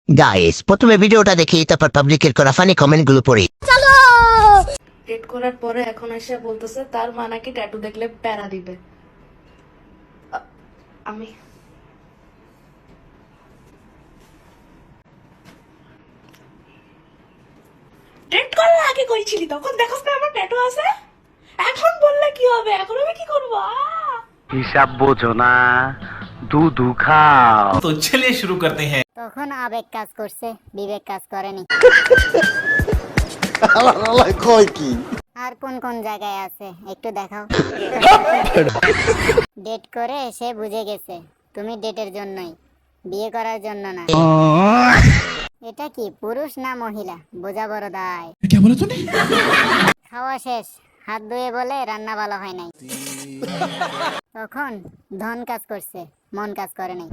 Guys প্রথমে ভিডিওটা দেখি তারপর পাবলিকের করা ফানি কমেন্ট গুলো পড়ি। ডেট করার পরে এখন এসে বলতেছে তার মা নাকি ট্যাটু দেখলে প্যারা দিবে। আমি ডেট করার আগে কইছিলি তখন দেখোস না আমার ট্যাটু আছে, এখন বললে কি হবে? এখন আমি কি করব? হিসাব বোঝো না, দুধু খাও। तो चलिए शुरू करते हैं। তখন আবেগ কাজ করছে, বিবেক কাজ করেনি। আর কোন কোন জায়গায় আছে একটু দেখাও। ডেট করে সে বুঝে গেছে তুমি ডেটের জন্যই, বিয়ে করার জন্য না। এটা কি পুরুষ না মহিলা বোঝা বড় দায়। খাওয়া শেষ, হাত ধুয়ে বলে রান্না ভালো হয় নাই। তখন ধন কাজ করছে, মন কাজ করে নাই।